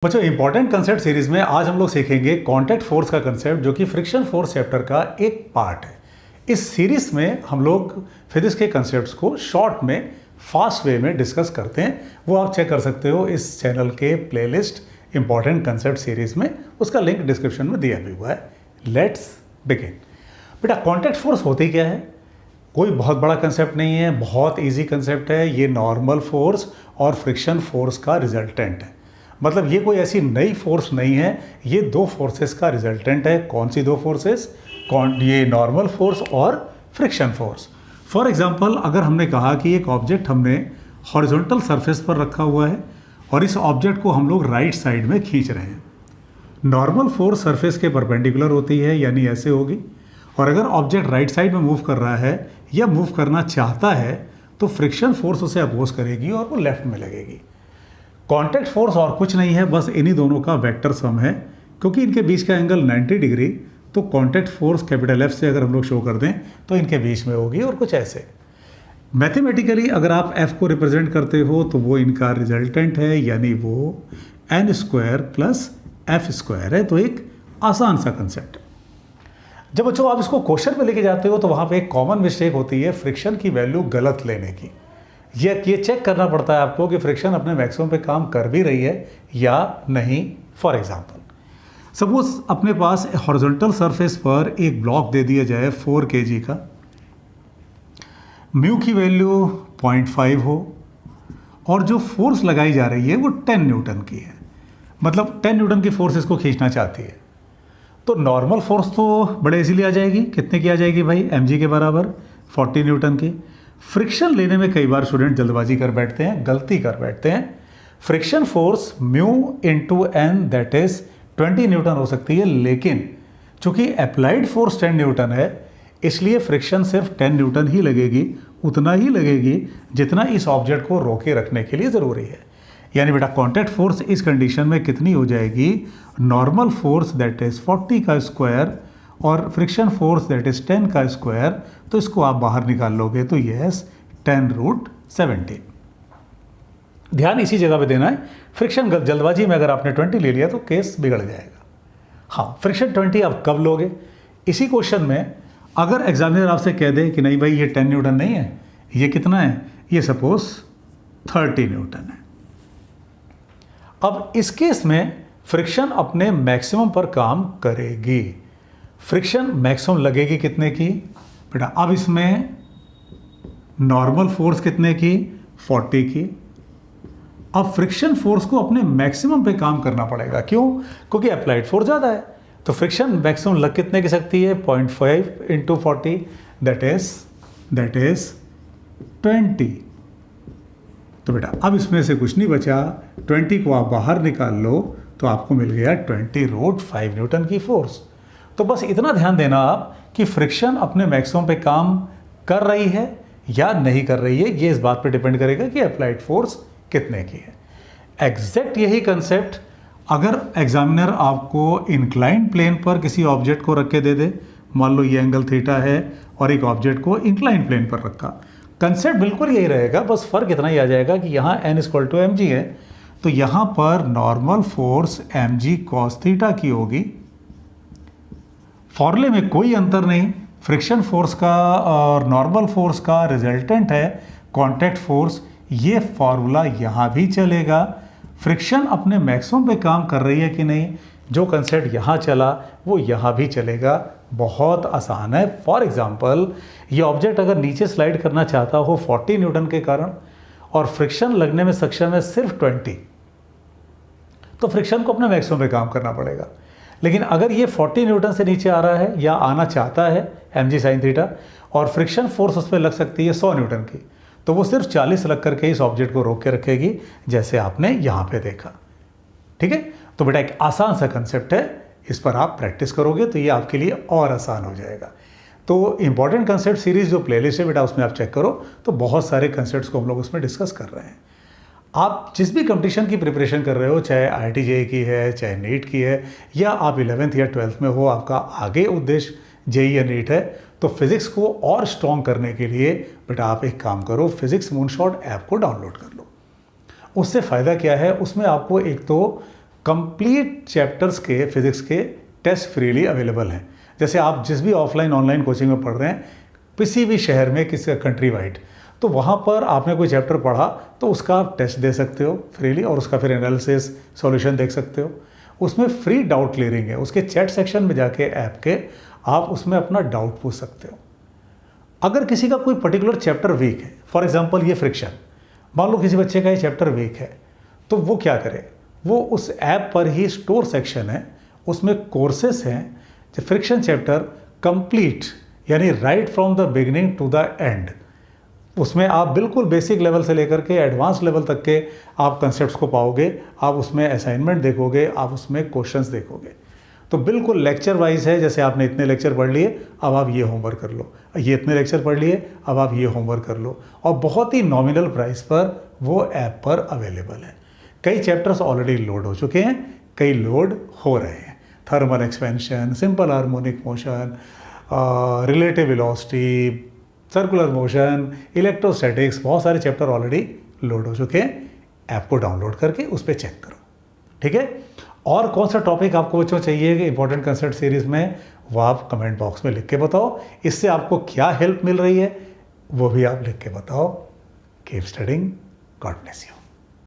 बच्चों important concept series में आज हम लोग सीखेंगे कांटेक्ट फोर्स का कंसेप्ट, जो कि फ्रिक्शन फोर्स चैप्टर का एक पार्ट है। इस सीरीज में हम लोग फिजिक्स के कंसेप्ट्स को शॉर्ट में फास्ट वे में डिस्कस करते हैं। वो आप चेक कर सकते हो इस चैनल के प्लेलिस्ट इंपॉर्टेंट कंसेप्ट सीरीज में, उसका लिंक डिस्क्रिप्शन में दिया भी हुआ है। Let's begin. बेटा कांटेक्ट फोर्स होती क्या है? कोई बहुत बड़ा कंसेप्ट नहीं है, बहुत ईजी कंसेप्ट है। ये नॉर्मल फोर्स और फ्रिक्शन फोर्स का रिजल्टेंट है। मतलब ये कोई ऐसी नई फोर्स नहीं है, ये दो फोर्सेस का रिजल्टेंट है। कौन सी दो फोर्सेस? ये नॉर्मल फोर्स और फ्रिक्शन फोर्स। फॉर एग्जांपल, अगर हमने कहा कि एक ऑब्जेक्ट हमने हॉरिजॉन्टल सरफेस पर रखा हुआ है और इस ऑब्जेक्ट को हम लोग राइट साइड में खींच रहे हैं, नॉर्मल फोर्स सरफेस के परपेंडिकुलर होती है, यानी ऐसे होगी। और अगर ऑब्जेक्ट राइट साइड में मूव कर रहा है या मूव करना चाहता है तो फ्रिक्शन फोर्स उसे अपोज करेगी और वो लेफ्ट में लगेगी। कांटेक्ट फोर्स और कुछ नहीं है, बस इन्हीं दोनों का वेक्टर सम है। क्योंकि इनके बीच का एंगल 90 डिग्री, तो कांटेक्ट फोर्स कैपिटल एफ से अगर हम लोग शो कर दें तो इनके बीच में होगी और कुछ ऐसे। मैथमेटिकली अगर आप एफ को रिप्रेजेंट करते हो तो वो इनका रिजल्टेंट है, यानी वो N square plus F square है। तो एक आसान सा कंसेप्ट है। जब बच्चों आप इसको क्वेश्चन में लेके जाते हो तो वहाँ पे एक कॉमन मिस्टेक होती है फ्रिक्शन की वैल्यू गलत लेने की। ये चेक करना पड़ता है आपको कि फ्रिक्शन अपने मैक्सिमम पे काम कर भी रही है या नहीं। फॉर एग्जांपल, सपोज अपने पास हॉरिजॉन्टल सरफेस पर एक ब्लॉक दे दिया जाए 4 kg का, म्यू की वैल्यू 0.5 हो और जो फोर्स लगाई जा रही है वो 10 न्यूटन की है। मतलब 10 न्यूटन की फोर्स इसको खींचना चाहती है। तो नॉर्मल फोर्स तो बड़े इजीली आ जाएगी। कितने की आ जाएगी भाई? mg के बराबर 40 न्यूटन की। फ्रिक्शन लेने में कई बार स्टूडेंट जल्दबाजी कर बैठते हैं, गलती कर बैठते हैं। Friction force mu into N that is 20 newton हो सकती है, लेकिन चूंकि अप्लाइड फोर्स 10 न्यूटन है इसलिए फ्रिक्शन सिर्फ 10 न्यूटन ही लगेगी, उतना ही लगेगी जितना इस ऑब्जेक्ट को रोके रखने के लिए ज़रूरी है। यानी बेटा कांटेक्ट फोर्स इस कंडीशन में कितनी हो जाएगी? नॉर्मल फोर्स दैट इज 40 का स्क्वायर और फ्रिक्शन फोर्स दैट इज 10 का स्क्वायर। तो इसको आप बाहर निकाल लोगे तो यस 10√17। ध्यान इसी जगह पे देना है। फ्रिक्शन जल्दबाजी में अगर आपने 20 ले लिया तो केस बिगड़ जाएगा। हाँ, फ्रिक्शन 20 आप कब लोगे? इसी क्वेश्चन में अगर एग्जामिनर आपसे कह दे कि नहीं भाई ये 10 न्यूटन नहीं है, ये कितना है? ये सपोज 30 न्यूटन है। अब इस केस में फ्रिक्शन अपने मैक्सिमम पर काम करेगी। फ्रिक्शन मैक्सिमम लगेगी कितने की? बेटा अब इसमें नॉर्मल फोर्स कितने की? 40 की। अब फ्रिक्शन फोर्स को अपने मैक्सिमम पे काम करना पड़ेगा। क्यों? क्योंकि अप्लाइड फोर्स ज़्यादा है। तो फ्रिक्शन मैक्सिमम लग कितने की सकती है? 0.5 इंटू 40 दैट इज 20। तो बेटा अब इसमें से कुछ नहीं बचा, 20 को आप बाहर निकाल लो तो आपको मिल गया 20√5 न्यूटन की फोर्स। तो बस इतना ध्यान देना आप कि फ्रिक्शन अपने मैक्सिमम पे काम कर रही है या नहीं कर रही है। ये इस बात पे डिपेंड करेगा कि अप्लाइड फोर्स कितने की है। एग्जैक्ट यही कंसेप्ट अगर एग्जामिनर आपको इंक्लाइंड प्लेन पर किसी ऑब्जेक्ट को रख के दे दे, मान लो ये एंगल थीटा है और एक ऑब्जेक्ट को इंक्लाइंड प्लेन पर रखा, कंसेप्ट बिल्कुल यही रहेगा। बस फर्क इतना ही आ जाएगा कि यहाँ n = mg है तो यहाँ पर normal force mg cos theta की होगी। फॉर्मूले में कोई अंतर नहीं। फ्रिक्शन फोर्स का और नॉर्मल फोर्स का रिजल्टेंट है कांटेक्ट फोर्स। ये फॉर्मूला यहाँ भी चलेगा। फ्रिक्शन अपने मैक्सिमम पे काम कर रही है कि नहीं, जो कंसेप्ट यहाँ चला वो यहाँ भी चलेगा। बहुत आसान है। फॉर एग्जांपल, ये ऑब्जेक्ट अगर नीचे स्लाइड करना चाहता हो 40 न्यूटन के कारण और फ्रिक्शन लगने में सक्षम है सिर्फ 20, तो फ्रिक्शन को अपने मैक्सिमम पे काम करना पड़ेगा। लेकिन अगर ये 40 न्यूटन से नीचे आ रहा है या आना चाहता है mg sin थीटा और फ्रिक्शन फोर्स उस पर लग सकती है 100 न्यूटन की, तो वो सिर्फ 40 लग करके इस ऑब्जेक्ट को रोक के रखेगी, जैसे आपने यहाँ पे देखा। ठीक है? तो बेटा एक आसान सा कंसेप्ट है, इस पर आप प्रैक्टिस करोगे तो ये आपके लिए और आसान हो जाएगा। तो इंपॉर्टेंट कंसेप्ट सीरीज जो प्लेलिस्ट है बेटा उसमें आप चेक करो, तो बहुत सारे कंसेप्ट्स को हम लोग उसमें डिस्कस कर रहे हैं। आप जिस भी कंपटीशन की प्रिपरेशन कर रहे हो, चाहे IIT JEE की है, चाहे नीट की है, या आप 11th या 12th में हो, आपका आगे उद्देश्य JEE या नीट है, तो फिजिक्स को और स्ट्रॉन्ग करने के लिए बेटा आप एक काम करो, फिजिक्स मूनशॉट ऐप को डाउनलोड कर लो। उससे फ़ायदा क्या है? उसमें आपको एक तो कंप्लीट चैप्टर्स के फिजिक्स के टेस्ट फ्रीली अवेलेबल हैं। जैसे आप जिस भी ऑफलाइन ऑनलाइन कोचिंग में पढ़ रहे हैं, किसी भी शहर में, किसी कंट्री वाइड, तो वहाँ पर आपने कोई चैप्टर पढ़ा तो उसका आप टेस्ट दे सकते हो फ्रीली और उसका फिर एनालिसिस सॉल्यूशन देख सकते हो। उसमें फ्री डाउट क्लियरिंग है, उसके चैट सेक्शन में जाके ऐप के आप उसमें अपना डाउट पूछ सकते हो। अगर किसी का कोई पर्टिकुलर चैप्टर वीक है, फॉर एग्जांपल ये फ्रिक्शन, मान लो किसी बच्चे का ये चैप्टर वीक है, तो वो क्या करे, वो उस ऐप पर ही स्टोर सेक्शन है, उसमें कोर्सेस हैं जो फ्रिक्शन चैप्टर कंप्लीट यानी right from the beginning to the end, उसमें आप बिल्कुल बेसिक लेवल से लेकर के एडवांस लेवल तक के आप कंसेप्ट्स को पाओगे। आप उसमें असाइनमेंट देखोगे, आप उसमें क्वेश्चंस देखोगे, तो बिल्कुल लेक्चर वाइज है। जैसे आपने इतने लेक्चर पढ़ लिए, अब आप ये होमवर्क कर लो, ये इतने लेक्चर पढ़ लिए, अब आप ये होमवर्क कर लो, और बहुत ही नॉमिनल प्राइस पर वो ऐप पर अवेलेबल है। कई चैप्टर्स ऑलरेडी लोड हो चुके हैं, कई लोड हो रहे हैं। Thermal expansion, simple harmonic motion, relative velocity, circular motion, electrostatics, बहुत सारे चैप्टर ऑलरेडी लोड हो चुके हैं। ऐप को डाउनलोड करके उस पर चेक करो, ठीक है। और कौन सा टॉपिक आपको बच्चों चाहिए कि इंपॉर्टेंट कंसेप्ट सीरीज में, वो आप कमेंट बॉक्स में लिख के बताओ। इससे आपको क्या हेल्प मिल रही है वो भी आप लिख के बताओ। Keep studying, God bless you.